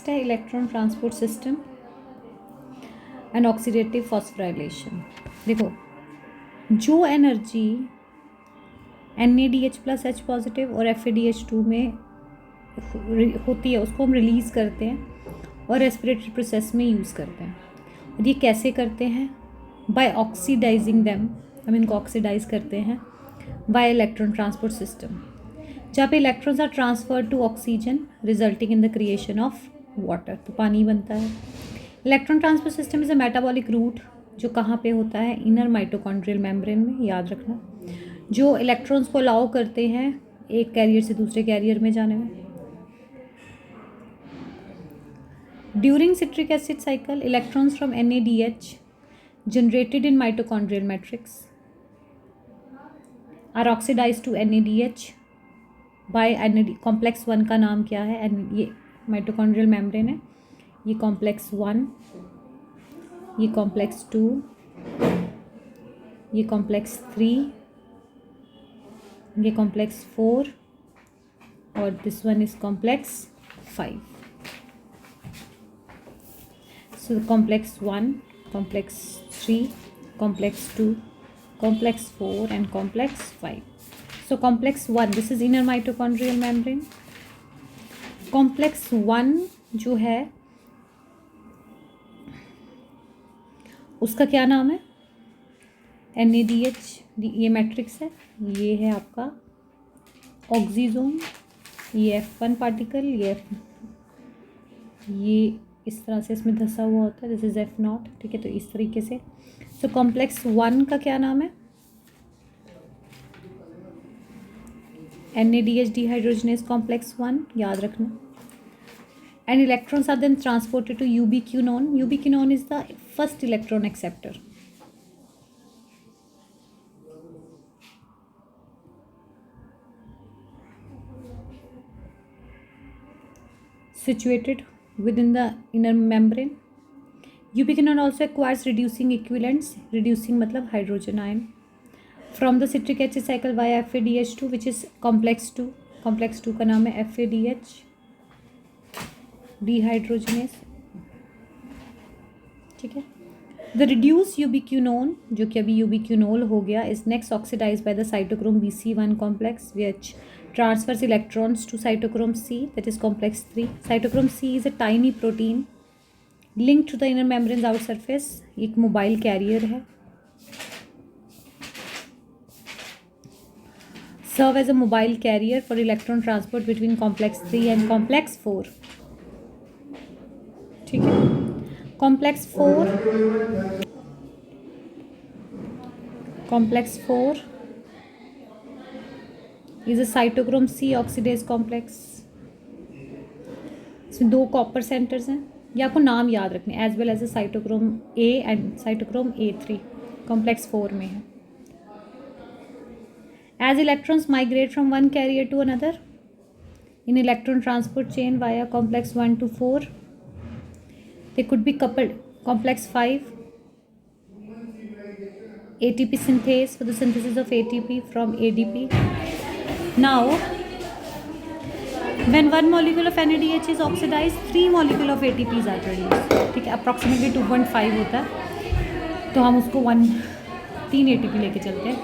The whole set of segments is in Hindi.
नेक्स्ट है electron transport system and oxidative phosphorylation. देखो, जो एनर्जी NADH+H पॉजिटिव और FADH2 में होती है उसको हम रिलीज़ करते हैं और रेस्पिरेटरी प्रोसेस में यूज़ करते हैं। और ये कैसे करते हैं? बाय ऑक्सीडाइजिंग देम, हम इनको ऑक्सीडाइज करते हैं बाय इलेक्ट्रॉन ट्रांसपोर्ट सिस्टम, जहाँ पे electrons are transferred to oxygen resulting in the creation of water, तो पानी बनता है। Electron transport system is a metabolic route जो कहाँ पे होता है? इनर माइटोकॉन्ड्रियल मेम्ब्रेन में, याद रखना, जो इलेक्ट्रॉन्स को अलाउ करते हैं एक कैरियर से दूसरे कैरियर में जाने में। During citric acid cycle electrons from NADH generated in mitochondrial matrix are oxidized to NADH by NAD complex 1 का नाम क्या है? ये माइटोकॉन्ड्रियल मेम्ब्रेन है, ये कॉम्प्लेक्स 1, ये कॉम्प्लेक्स 2, ये कॉम्प्लेक्स 3, ये कॉम्प्लेक्स 4 और this one is complex 5. So complex 1, complex 3, complex 2, complex 4 and complex 5. So complex 1, this is inner mitochondrial membrane. Complex 1 जो है उसका क्या नाम है? NADH, ये मैट्रिक्स है, ये है आपका ऑक्सीजोम, ये F1 पार्टिकल, ये इस तरह से इसमें धंसा हुआ होता है, दिस इज F0, ठीक है। तो इस तरीके से, सो कॉम्प्लेक्स 1 का क्या नाम है? NADH डिहाइड्रोजनेज कॉम्प्लेक्स 1, याद रखना। And electrons are then transported to ubiquinone. Ubiquinone is the first electron acceptor. Situated within the inner membrane. Ubiquinone also acquires reducing equivalents, reducing मतलब hydrogen ion, from the citric acid cycle via FADH2 which is complex 2. complex 2 का नाम है FADH dehydrogenase, ठीक है। The reduced ubiquinone जो कि अभी ubiquinol हो गया is next oxidized by the cytochrome BC1 complex which transfers electrons to cytochrome C, that is complex 3. Cytochrome C is a tiny protein linked to the inner membrane's outer surface. एक मोबाइल कैरियर है, serve as a mobile carrier for electron transport between complex 3 and complex 4, ठीक है। complex 4 is a cytochrome C oxidase complex. इसमें 2 कॉपर सेंटर्स हैं, ये आपको नाम याद रखने, as well as a cytochrome A and cytochrome A3 complex 4 में है। As electrons migrate from one carrier to another in electron transport chain via complex 1 to 4, they could be coupled. Complex 5, ATP synthase for the synthesis of ATP from ADP. Now, when one molecule of NADH is oxidized, 3 molecule of ATPs are produced, ठीक है। अप्रॉक्सीमेटली 2.5 होता है, तो हम उसको 3 ATP लेके चलते हैं।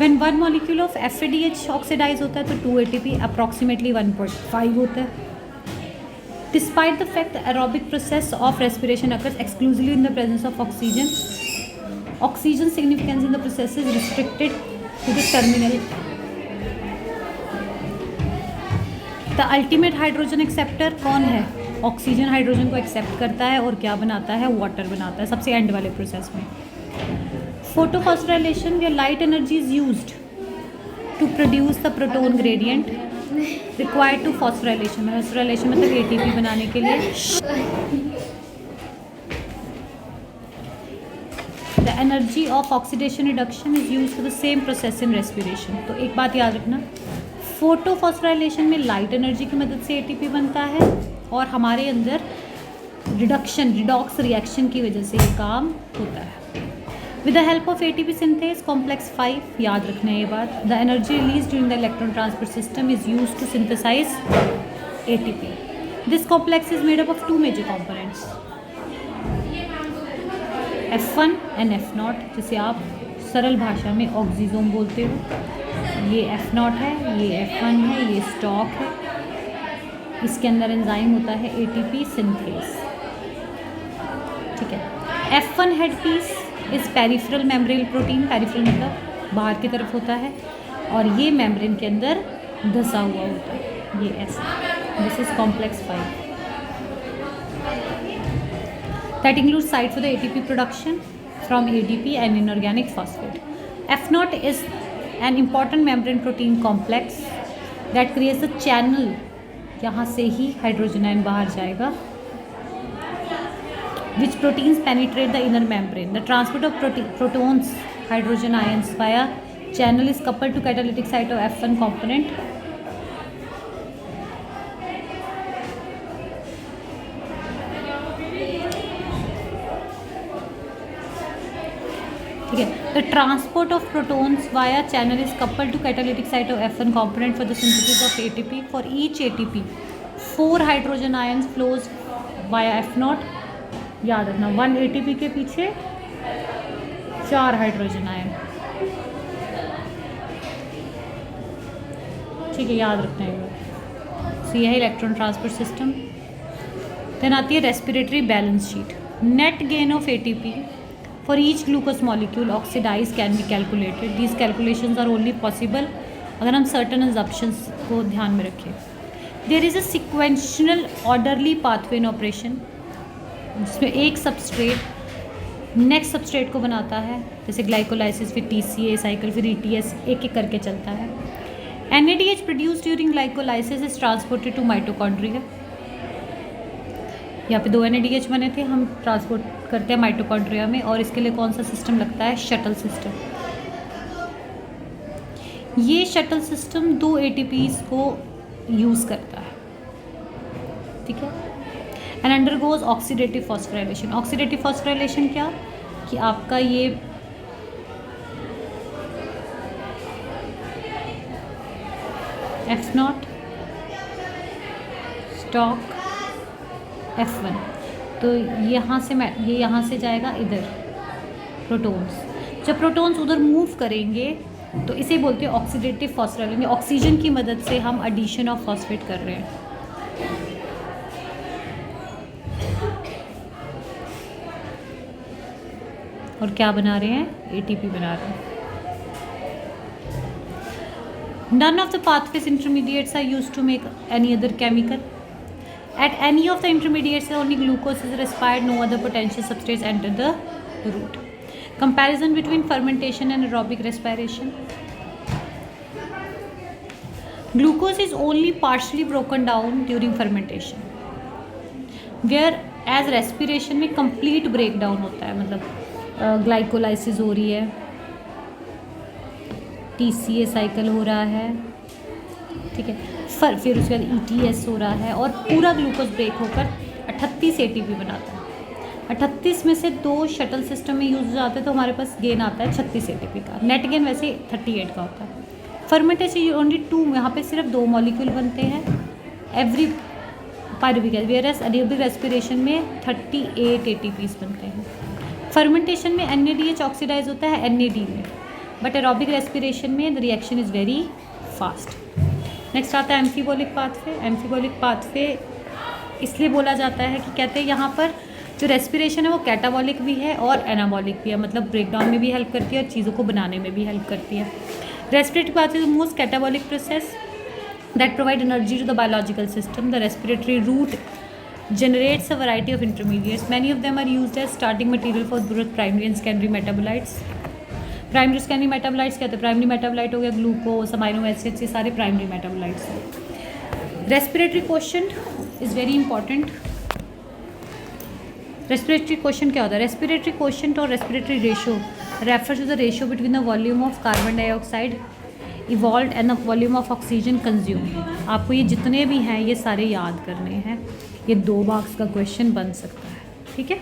when one molecule of FADH oxidize होता है तो 2 ATP, अप्रॉक्सीमेटली 1.5 होता है। Despite the fact the aerobic process of respiration occurs exclusively in the presence of oxygen, oxygen significance in the process is restricted to the terminal. The ultimate hydrogen acceptor कौन है? ऑक्सीजन हाइड्रोजन को एक्सेप्ट करता है और क्या बनाता है? वाटर बनाता है सबसे एंड वाले प्रोसेस में। Photophosphorylation where light energy is used to produce the proton gradient required to phosphorylation. phosphorylation मतलब ATP बनाने के लिए। The energy of oxidation reduction is used for the same process in respiration. तो एक बात याद रखना, फोटोफॉस्फोराइलेशन में लाइट एनर्जी की मदद से ATP बनता है और हमारे अंदर रिडॉक्स रिएक्शन की वजह से ये काम होता है। With the help of ATP synthase, complex 5, याद रखना ये बात, the energy released during the electron transport system is used to synthesize ATP. This complex is made up of 2 major components, F1 and F0, जिसे आप सरल भाषा में ऑक्सीजोम बोलते हो। ये F0 है, ये F1 है, ये स्टॉक है। इसके अंदर एंजाइम होता है ATP सिंथेस, ठीक है। F1 head piece is peripheral membrane protein, peripheral मतलब बाहर की तरफ होता है, और ये मेम्ब्रेन के अंदर धंसा हुआ होता है, ये ऐसा। This is complex 5 that includes site for the ATP production from ADP and inorganic phosphate. F0 is an important membrane protein complex that creates a channel, यहाँ से ही हाइड्रोजन आयन बाहर जाएगा, which proteins penetrate the inner membrane. The transport of protons, hydrogen ions via channel is coupled to catalytic site of F1 component. ठीक है, the transport of protons via channel is coupled to catalytic site of F1 component for the synthesis of ATP. For each ATP 4 hydrogen ions flows via F0. याद रखना 1 ATP के पीछे 4 हाइड्रोजन आयन, ठीक है, याद रखना है। सो यह है इलेक्ट्रॉन ट्रांसपोर्ट सिस्टम। देन आती है respiratory balance sheet. Net gain of ATP for each glucose molecule oxidise can be calculated. These calculations are only possible अगर हम सर्टन अजम्पशंस को ध्यान में रखें। There is a sequential orderly pathway in operation, जिसमें एक सबस्ट्रेट नेक्स्ट सबस्ट्रेट को बनाता है, जैसे ग्लाइकोलाइसिस, फिर TCA साइकिल, फिर ETS, एक एक करके चलता है। NADH produce during glycolysis is transported to mitochondria. यहाँ पे 2 NADH बने थे, हम ट्रांसपोर्ट करते हैं माइटोकॉन्ड्रिया में, और इसके लिए कौन सा सिस्टम लगता है? Shuttle system. ये शटल सिस्टम 2 ATPs को यूज़ करता है, ठीक है। And undergoes oxidative phosphorylation. Oxidative phosphorylation क्या कि आपका ये F0 स्टॉक F1, तो यहाँ से ये यहाँ से जाएगा इधर प्रोटॉन्स। जब प्रोटॉन्स उधर मूव करेंगे तो इसे बोलते हैं ऑक्सीडेटिव फॉस्फोराइलेशन। ऑक्सीजन की मदद से हम एडिशन ऑफ फॉस्फेट कर रहे हैं। और क्या बना रहे हैं? ATP बना रहे हैं। None of the pathways intermediates are used to make any other chemical. At any of the intermediates, only glucose is respired. No other potential substrates enter the route. Comparison between fermentation and aerobic respiration. Glucose is only partially broken down during fermentation, whereas respiration में complete breakdown होता है। मतलब ग्लाइकोलाइसिस हो रही है, TCA साइकिल हो रहा है, ठीक है, फिर उसके बाद ETS हो रहा है, और पूरा ग्लूकोज ब्रेक होकर 38 ATP बनाता है। 38 में से 2 शटल सिस्टम में यूज हो जाते हैं, तो हमारे पास गेन आता है 36 ATP का। नेट गेन वैसे 38 का होता है। फर्मेंटेशन ओनली 2, यहाँ पे सिर्फ 2 मॉलिक्यूल बनते हैं every pyruvic, whereas aerobic respiration में 38 ATPs बनते हैं। फर्मेंटेशन में NADH ऑक्सीडाइज होता है NAD में, बट एरोबिक रेस्पिरेशन में the reaction is very fast. Next आता है एम्फीबॉलिक पाथवे। एम्फीबॉलिक पाथवे इसलिए बोला जाता है कि कहते हैं यहाँ पर जो रेस्पिरेशन है वो कैटाबॉलिक भी है और एनाबॉलिक भी है, मतलब ब्रेकडाउन में भी हेल्प करती है और चीज़ों को बनाने में भी हेल्प करती है। Respiratory pathway is the most catabolic process that provide energy to the biological system. The respiratory route generates a variety of intermediates. Many of them are used as starting material for both primary and secondary metabolites. Primary secondary metabolites क्या होते हैं? Primary metabolite हो गया ग्लूकोज, अमाइनो एसिड्स, ये सारे primary metabolites हैं। Respiratory quotient is very important. Respiratory quotient क्या होता है? Respiratory quotient और respiratory ratio refers to the ratio between the volume of carbon dioxide evolve and the volume of oxygen consume. आपको ये जितने भी हैं ये सारे याद करने हैं, ये 2 मार्क्स का क्वेश्चन बन सकता है, ठीक है।